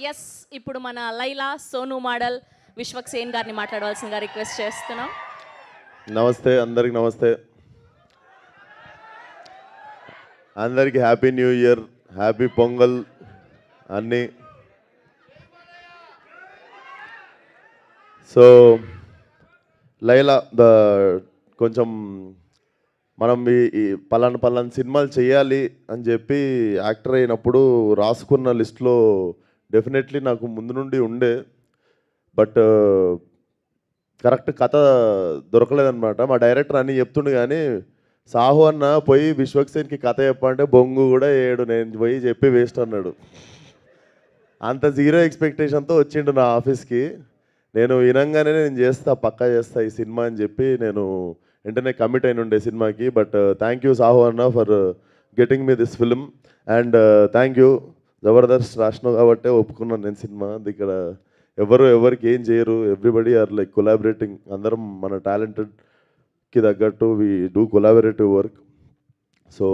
Yes ఇప్పుడు మన Laila Sonu model Vishwaksen గారిని మాట్లాడవలసిందిగా రిక్వెస్ట్ చేస్తున్నాం. నమస్తే, అందరికి నమస్తే. అందరికి happy new year, happy pongal అన్నీ. సో లైలా కొంచెం మనం ఈ పలానా సినిమాలు చేయాలి అని చెప్పి యాక్టర్ అయినప్పుడు రాసుకున్న లిస్ట్లో డెఫినెట్లీ నాకు ముందు నుండి ఉండే. బట్ కరెక్ట్ కథ దొరకలేదన్నమాట. మా డైరెక్టర్ అన్నీ చెప్తుండే కానీ సాహు అన్న పోయి విశ్వక్సేన్కి కథ చెప్పంటే బొంగు కూడా ఏడు, నేను పోయి చెప్పి వేస్ట్ అన్నాడు. అంత జీరో ఎక్స్పెక్టేషన్తో వచ్చిండు నా ఆఫీస్కి. నేను వినంగానే నేను చేస్తా, పక్కా చేస్తా ఈ సినిమా అని చెప్పి నేను వెంటనే కమిట్ అయిన ఉండే సినిమాకి. బట్ థ్యాంక్ యూ సాహు అన్న for getting me this film. And thank you జబర్దస్త్ రాసినావు కాబట్టే ఒప్పుకున్నాను నేను సినిమా. ఇక్కడ ఎవరికి ఏం చేయరు, ఎవ్రీబడి ఆర్ లైక్ కొలాబరేటింగ్. అందరం మన టాలెంటెడ్కి తగ్గట్టు we do collaborative work. So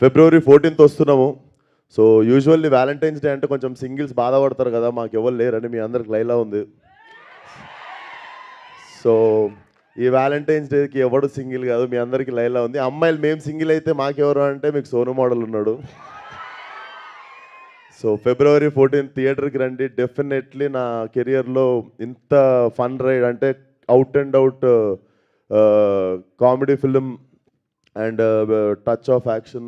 February 14th వస్తున్నాము. సో యూజువల్లీ వ్యాలంటైన్స్ డే అంటే కొంచెం సింగిల్స్ బాధపడతారు కదా, మాకు ఎవరు లేరని. మీ అందరికి లైలా ఉంది. సో ఈ వ్యాలంటైన్స్ డేకి ఎవడు సింగిల్ కాదు, మీ అందరికీ లైలా ఉంది. అమ్మాయిలు మేము సింగిల్ అయితే మాకెవరు అంటే మీకు సోను మోడల్ ఉన్నాడు. సో February 14th థియేటర్కి రండి. డెఫినెట్లీ నా కెరియర్లో ఇంత ఫన్ రైడ్ అంటే out and out comedy film and touch of action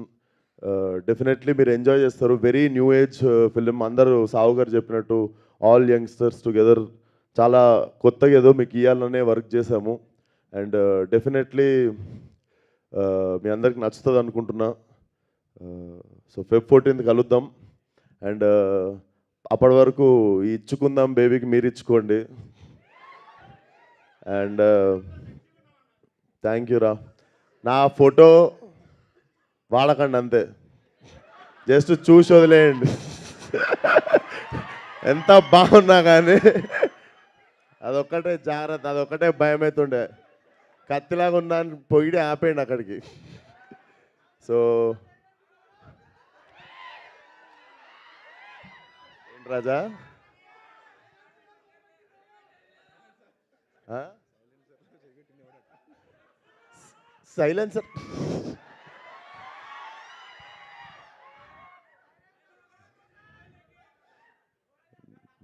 definitely మీరు ఎంజాయ్ చేస్తారు. Very new age film. అందరూ సావు గారు చెప్పినట్టు ఆల్ యంగ్స్టర్స్ టుగెదర్ చాలా కొత్తగా ఏదో మీకు ఇవ్వాలనే వర్క్ చేశాము. అండ్ డెఫినెట్లీ మీ అందరికి నచ్చుతుంది అనుకుంటున్నా. సో Feb 14th కలుద్దాం. అండ్ అప్పటి వరకు ఇచ్చుకుందాం బేబీకి మీరు ఇచ్చుకోండి. అండ్ థ్యాంక్ యూ రా. నా ఫోటో వాడకండి అంతే, జస్ట్ చూసి వదిలేయండి. ఎంత బాగున్నా కానీ అదొక్కటే జాగ్రత్త, అదొక్కటే భయం అవుతుండే. కత్తిలాగా ఉన్నాను పొయ్యి ఆపేయండి అక్కడికి. సో ఏంటి రాజా, సైలెన్సర్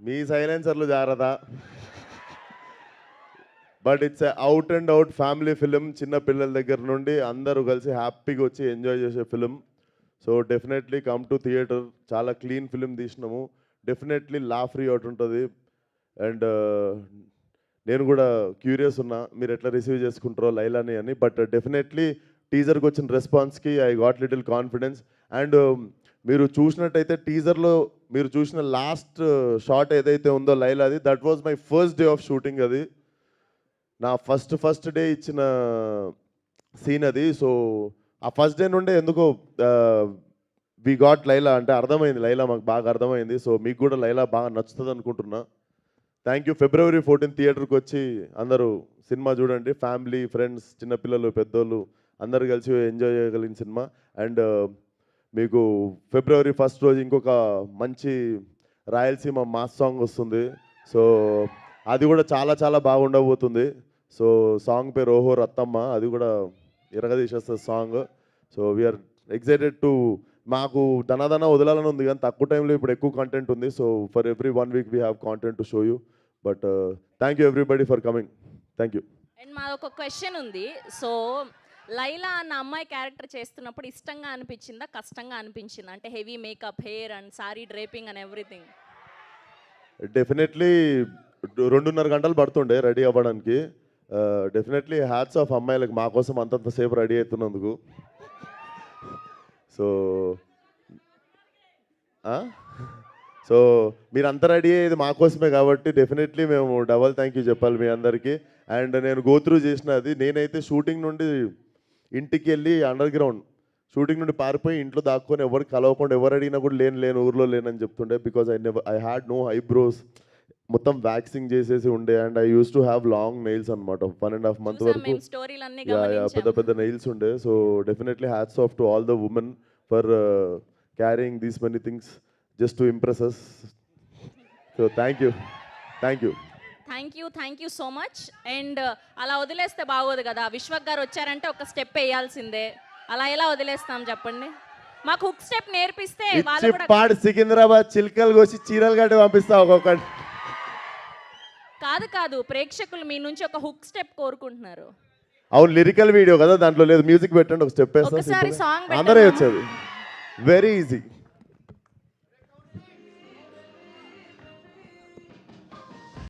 మీ సైలెన్సర్లు జాగ్రత్త. But it's out and out family film. చిన్న పిల్లల దగ్గర నుండి అందరూ కలిసి హ్యాపీగా వచ్చి ఎంజాయ్ చేసే film. So definitely come to theatre. చాలా క్లీన్ ఫిలిం తీసినాము. డెఫినెట్లీ లా ఫ్రీ అవుట్ ఉంటుంది. అండ్ నేను కూడా క్యూరియస్ ఉన్నా మీరు ఎట్లా రిసీవ్ చేసుకుంటారో లైలాని అని. బట్ డెఫినెట్లీ టీజర్కి వచ్చిన రెస్పాన్స్కి I got little confidence. And మీరు చూసినట్టయితే టీజర్లో మీరు చూసిన లాస్ట్ షాట్ ఏదైతే ఉందో లైలాది, that was my first day of shooting. అది నా ఫస్ట్ డే ఇచ్చిన సీన్ అది. సో ఆ ఫస్ట్ డే నుండే ఎందుకో వి గాట్ లైలా అంటే అర్థమైంది, లైలా మాకు బాగా అర్థమైంది. సో మీకు కూడా లైలా బాగా నచ్చుతుంది అనుకుంటున్నా. Thank you. February 14th థియేటర్కి వచ్చి అందరూ సినిమా చూడండి. ఫ్యామిలీ, ఫ్రెండ్స్, చిన్నపిల్లలు, పెద్దోళ్ళు అందరు కలిసి ఎంజాయ్ చేయగలిగిన సినిమా. అండ్ మీకు February 1st రోజు ఇంకొక మంచి రాయలసీమ మాస్ సాంగ్ వస్తుంది. సో అది కూడా చాలా చాలా బాగుండబోతుంది. సో సాంగ్ పేరు ఓహో రత్తమ్మ. అది కూడా ఇరగదీసేస్తుంది song. So we are excited to. మాకు ధనాధన వదలాలని ఉంది కానీ తక్కువ టైంలో ఇప్పుడు ఎక్కువ కంటెంట్ ఉంది. So for every 1 week we have content to show you. But thank you everybody for coming. Thank you. And మాదొక క్వశ్చన్ ఉంది. సో లైలా అన్న అమ్మాయి క్యారెక్టర్ చేస్తున్నప్పుడు ఇష్టంగా అనిపించిందా, కష్టంగా అనిపించిందా? అంటే heavy makeup, hair and sari draping and everything. Definitely 2.5 గంటలు పడుతుండే రెడీ అవ్వడానికి. డెఫినెట్లీ హ్యాట్స్ ఆఫ్ అమ్మాయిలకు మా కోసం అంతంతసేపు రెడీ అవుతున్నందుకు. సో సో మీరంతా రెడీ అయ్యేది మా కోసమే కాబట్టి డెఫినెట్లీ మేము డబల్ థ్యాంక్ యూ చెప్పాలి మీ అందరికీ. అండ్ నేను గోత్రూ చేసినది, నేనైతే షూటింగ్ నుండి ఇంటికి వెళ్ళి అండర్ గ్రౌండ్ షూటింగ్ నుండి పారిపోయి ఇంట్లో దాక్కొని ఎవరికి కలవకుండా, ఎవరు అడిగినా కూడా లేను ఊర్లో లేనని చెప్తుండే. Because I had no eyebrows, మొత్తం వ్యాక్సింగ్ చేసేసి ఉండే. And I use to have long nails అనమాట. 1.5 months వరకు పెద్ద నెయిల్స్ ఉండే. So definitely hats off to all the women for carrying these many things just to impress us. So thank you. Thank you so much. And అలా వదిలేస్తే బాగోదు కదా, విశ్వక్ గారు వచ్చారంటే ఒక స్టెప్ వేయాల్సిందే, అలా ఎలా వదిలేస్తాం చెప్పండి? మాకు హుక్ స్టెప్ నేర్పిస్తే వాళ్ళు ఇచ్చి కూడా. పాడు సికింద్రాబాద్ చిల్కలు కోసి చీరలు కట్టి పంపిస్తా ఒక్కొక్కటి. కాదు, ప్రేక్షకులు మీ నుంచి ఒక హుక్ స్టెప్ కోరుకుంటున్నారు. అవును, లిరికల్ వీడియో కదా, దాంట్లో లేదు, మ్యూజిక్ పెట్టండి, ఒక స్టెప్ ఒకసారి వేస్తాం, సాంగ్ అందరే వచ్చేది. Very easy.